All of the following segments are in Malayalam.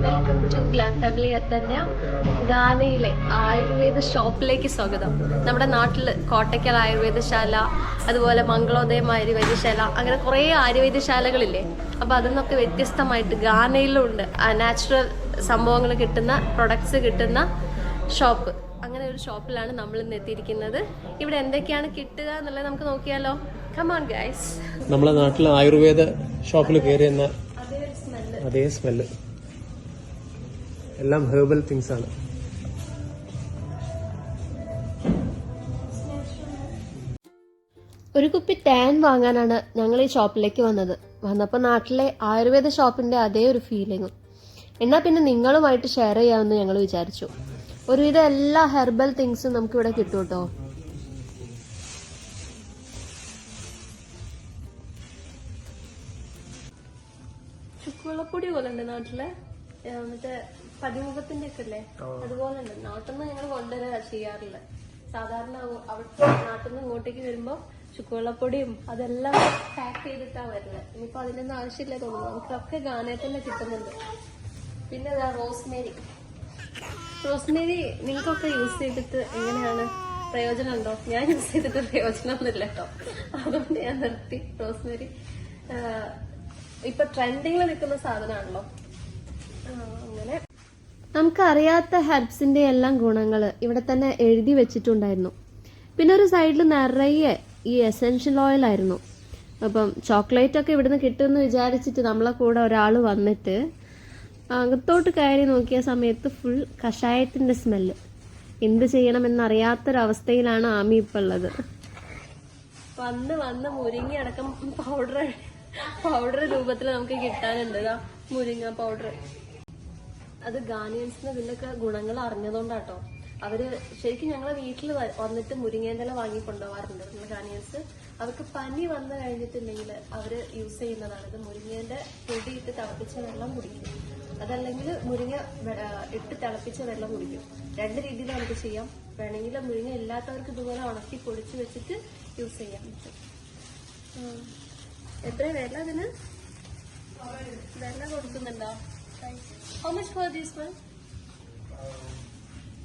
Welcome to glam family Athanya. ഗാനയിലെ ആയുർവേദ ഷോപ്പിലേക്ക് സ്വാഗതം. നമ്മുടെ നാട്ടിൽ കോട്ടയ്ക്കൽ ആയുർവേദശാല, അതുപോലെ മംഗളോദയം ആയുർവേദശാല, അങ്ങനെ കുറേ ആയുർവേദശാലകളില്ലേ. അപ്പോൾ അതിൽ നിന്നൊക്കെ വ്യത്യസ്തമായിട്ട് ഗാനയിലുണ്ട് നാച്ചുറൽ സംഭവങ്ങൾ കിട്ടുന്ന, പ്രൊഡക്ട്സ് കിട്ടുന്ന ഷോപ്പ്. അങ്ങനെ ഒരു ഷോപ്പിലാണ് നമ്മൾ ഇന്ന് എത്തിയിരിക്കുന്നത്. ഇവിടെ എന്തൊക്കെയാണ് കിട്ടുക എന്നുള്ളത് നമുക്ക് നോക്കിയാലോ. Come on guys. നമ്മളെ നാട്ടിലെ ആയുർവേദ ഷോപ്പിൽ കയറിയെന്ന അതേ സ്മെല്ല്, എല്ലാം ഹെർബൽ തിങ്സ് ആണ്. ഒരു കുപ്പി ടാൻ വാങ്ങാനാണ് ഞങ്ങൾ ഈ ഷോപ്പിലേക്ക് വന്നപ്പോൾ നാട്ടിലെ ആയുർവേദ ഷോപ്പിന്റെ അതേ ഒരു ഫീലിംഗും. എന്നാൽ പിന്നെ നിങ്ങളുമായിട്ട് ഷെയർ ചെയ്യാമെന്ന് ഞങ്ങൾ വിചാരിച്ചു. ഒരുവിധം എല്ലാ ഹെർബൽ തിങ്സും നമുക്കിവിടെ കിട്ടും കേട്ടോ. ചുക്കുവെള്ളപ്പൊടി പോലെ ഉണ്ട് നാട്ടിലെ, മറ്റേ പതിമുഖത്തിന്റെ ഒക്കെ അല്ലേ, അതുപോലെ ഉണ്ട്. നാട്ടിൽ നിന്ന് ഞങ്ങൾ കൊണ്ടുവരാ ചെയ്യാറില്ല. സാധാരണ അവിടെ നാട്ടിൽ നിന്ന് ഇങ്ങോട്ടേക്ക് വരുമ്പോ ചുക്കുവെള്ളപ്പൊടിയും അതെല്ലാം പാക്ക് ചെയ്തിട്ടാ വരുന്നത്. ഇനിയിപ്പോ അതിനൊന്നും ആവശ്യമില്ല തോന്നുന്നു. നമുക്കൊക്കെ ഗാനയിൽ കിട്ടുന്നുണ്ട്. പിന്നെ റോസ്മേരി നിങ്ങൾക്കൊക്കെ യൂസ് ചെയ്തിട്ട് എങ്ങനെയാണ്, പ്രയോജനം ഉണ്ടോ? ഞാൻ യൂസ് ചെയ്തിട്ട് പ്രയോജനമൊന്നുമില്ല കേട്ടോ, അതുകൊണ്ട് ഞാൻ നിർത്തി. റോസ്മേരി ഇപ്പൊ ട്രെൻഡിങ്ങിൽ നിൽക്കുന്ന സാധനമാണല്ലോ. അങ്ങനെ നമുക്കറിയാത്ത ഹെർബ്സിന്റെ എല്ലാം ഗുണങ്ങൾ ഇവിടെ തന്നെ എഴുതി വെച്ചിട്ടുണ്ടായിരുന്നു. പിന്നെ ഒരു സൈഡിൽ നിറയെ ഈ എസെൻഷ്യൽ ഓയിൽ ആയിരുന്നു. അപ്പം ചോക്ലേറ്റ് ഒക്കെ ഇവിടുന്ന് കിട്ടുമെന്ന് വിചാരിച്ചിട്ട് നമ്മളെ കൂടെ ഒരാൾ വന്നിട്ട് അകത്തോട്ട് കയറി നോക്കിയ സമയത്ത് ഫുൾ കഷായത്തിന്റെ സ്മെല്ല്. എന്ത് ചെയ്യണമെന്നറിയാത്തൊരവസ്ഥയിലാണ് ആമി ഇപ്പം ഉള്ളത്. വന്ന് മുരിങ്ങ അടക്കം പൗഡർ രൂപത്തിൽ നമുക്ക് കിട്ടാനുണ്ട്. മുരിങ്ങ പൗഡർ. അത് ഗാനിയൻസിന് ഇതിന്റെയൊക്കെ ഗുണങ്ങൾ അറിഞ്ഞതുകൊണ്ടാട്ടോ. അവര് ശരിക്കും ഞങ്ങളെ വീട്ടിൽ വന്നിട്ട് മുരിങ്ങേന്തല വാങ്ങി കൊണ്ടുപോകാറുണ്ട് ഗാനിയൻസ്. അവർക്ക് പനി വന്നു കഴിഞ്ഞിട്ടുണ്ടെങ്കിൽ അവര് യൂസ് ചെയ്യുന്നതാണ് ഇത്. മുരിങ്ങേന്റെ പൊടിയിട്ട് തിളപ്പിച്ച വെള്ളം കുടിക്കും, അതല്ലെങ്കിൽ മുരിങ്ങ ഇട്ട് തിളപ്പിച്ച വെള്ളം കുടിക്കും. രണ്ട് രീതിയിൽ നമുക്ക് ചെയ്യാം. വേണമെങ്കിൽ മുരിങ്ങ ഇല്ലാത്തവർക്ക് ഇതുപോലെ ഉണക്കി പൊടിച്ച് വെച്ചിട്ട് യൂസ് ചെയ്യാൻ പറ്റും. എത്ര വില അതിന്? വില കൊടുക്കുന്നുണ്ടോ? How much for this one?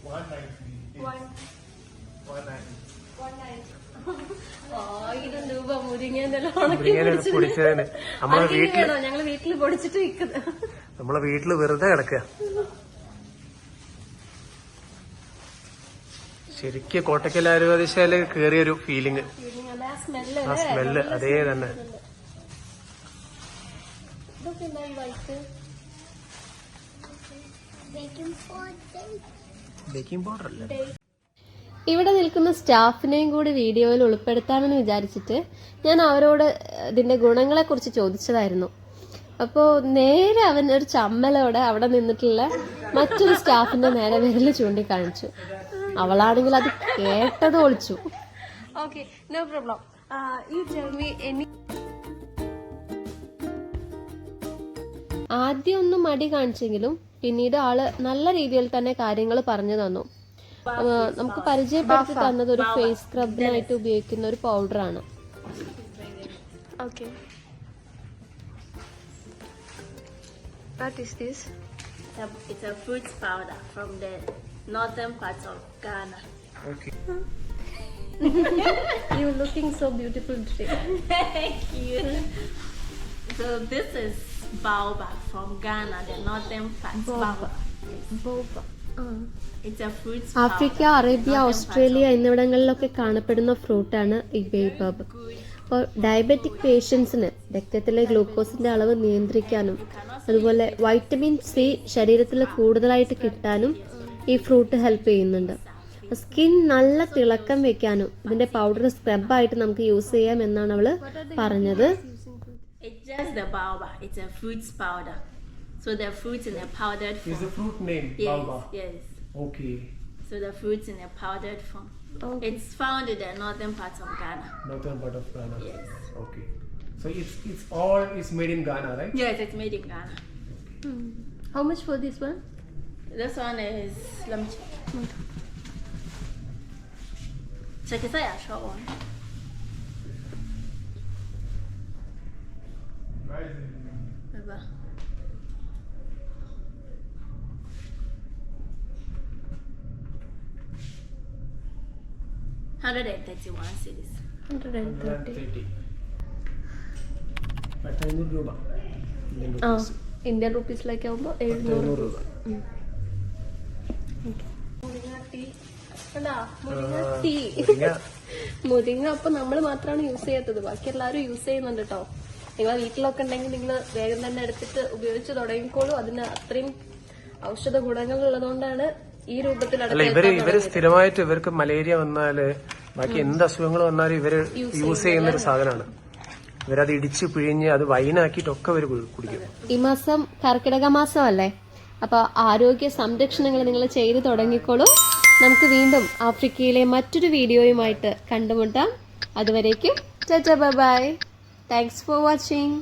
190 രൂപ മുരിങ്ങേന്തെല്ലാം ഉണക്കി പൊടിച്ചതിന്. ഞങ്ങള് വീട്ടിൽ പൊടിച്ചിട്ട് വിൽക്കുന്നത്. നമ്മളെ വീട്ടില് വെറുതെ കിടക്കുക. ശരിക്കും കോട്ടയ്ക്കൽ ആയുർവേദശാല കേറിയൊരു ഫീലിംഗ്, ആ സ്മെല്ല് അതേ തന്നെ. ബേക്കിംഗ് പൗഡർ അല്ലേ? ഇവിടെ നിൽക്കുന്ന സ്റ്റാഫിനെയും കൂടി വീഡിയോയിൽ ഉൾപ്പെടുത്താമെന്ന് വിചാരിച്ചിട്ട് ഞാൻ അവരോട് ഇതിന്റെ ഗുണങ്ങളെ കുറിച്ച് ചോദിച്ചതായിരുന്നു. അപ്പോൾ നേരെ അവൻ ഒരു ചമ്മലോടെ അവിടെ നിന്നിട്ടുള്ള മറ്റൊരു സ്റ്റാഫിന്റെ നേരെ വിരല് ചൂണ്ടിക്കാണിച്ചു. അവളാണെങ്കിൽ അത് കേട്ടത് ഒളിച്ചു. Okay, no problem. ആദ്യം ഒന്നും മടി കാണിച്ചെങ്കിലും പിന്നീട് ആള് നല്ല രീതിയിൽ തന്നെ കാര്യങ്ങൾ പറഞ്ഞു തന്നു. നമുക്ക് പരിചയപ്പെടുത്തി തന്നത് ഒരു ഫേസ് സ്ക്രബിനായിട്ട് ഉപയോഗിക്കുന്ന ഒരു പൗഡറാണ്. Okay, what is this? It's a fruit powder from the northern parts of Ghana. Okay. You're looking so beautiful today. Thank you. So this is baobab from Ghana, the northern parts. Boba. It's a fruit powder. Africa, Arabia, Australia എന്നിവിടങ്ങളിലൊക്കെ കാണപ്പെടുന്ന ഫ്രൂട്ടാണ് ഈ ബേബാബ്. അപ്പോൾ ഡയബറ്റിക് പേഷ്യൻസിന് രക്തത്തിലെ ഗ്ലൂക്കോസിന്റെ അളവ് നിയന്ത്രിക്കാനും അതുപോലെ വൈറ്റമിൻ സി ശരീരത്തിൽ കൂടുതലായിട്ട് കിട്ടാനും ഈ ഫ്രൂട്ട് ഹെൽപ്പ് ചെയ്യുന്നുണ്ട്. സ്കിൻ നല്ല തിളക്കം വെക്കാനും ഇതിന്റെ പൗഡർ സ്ക്രബായിട്ട് നമുക്ക് യൂസ് ചെയ്യാം എന്നാണ് അവള് പറഞ്ഞത്. It's just the baobab. It's a fruits powder. So the fruits in a powdered form. Is the fruit name baobab? Yes. Okay. So the fruits in a powdered form. Okay. It's found in the northern parts of Ghana. Northern part of Ghana. Yes. Okay. So it's all is made in Ghana, right? Yes, it's made in Ghana. How much for this one? This one is, let me check. Check it out, short one. 131 cities. 130. 500 രൂപ ആ ഇന്ത്യൻ റുപ്പീസിലേക്ക് ആവുമ്പോൾ 700 രൂപ. മുരിങ്ങ അപ്പൊ നമ്മൾ മാത്രമാണ് യൂസ് ചെയ്യാത്തത്, ബാക്കി എല്ലാവരും യൂസ് ചെയ്യുന്നുണ്ട് കേട്ടോ. നിങ്ങളെ വീട്ടിലൊക്കെ ഉണ്ടെങ്കിൽ നിങ്ങൾ വേഗം തന്നെ എടുത്തിട്ട് ഉപയോഗിച്ച് തുടങ്ങിക്കോളൂ. അതിന് അത്രയും ഔഷധ ഗുണങ്ങൾ ഉള്ളതുകൊണ്ടാണ് ഈ രൂപത്തിൽ അല്ല ഇവര് സ്ഥിരമായിട്ട് ഇവർക്ക് മലേറിയ വന്നാല് ബാക്കി എന്ത് അസുഖങ്ങൾ വന്നാലും ഇവര് യൂസ് ചെയ്യുന്ന ഒരു സാധനമാണ്. ഇവരത് ഇടിച്ച് പിഴിഞ്ഞ് അത് വൈനാക്കിയിട്ടൊക്കെ ഇവര് കുടിക്കും. ഈ മാസം കർക്കിടക മാസമല്ലേ, അപ്പൊ ആരോഗ്യ സംരക്ഷണങ്ങൾ നിങ്ങൾ ചെയ്തു തുടങ്ങിക്കോളൂ. നമുക്ക് വീണ്ടും ആഫ്രിക്കയിലെ മറ്റൊരു വീഡിയോയുമായിട്ട് കണ്ടുമുട്ടാം. അതുവരേക്കും ബൈ. Thanks for watching.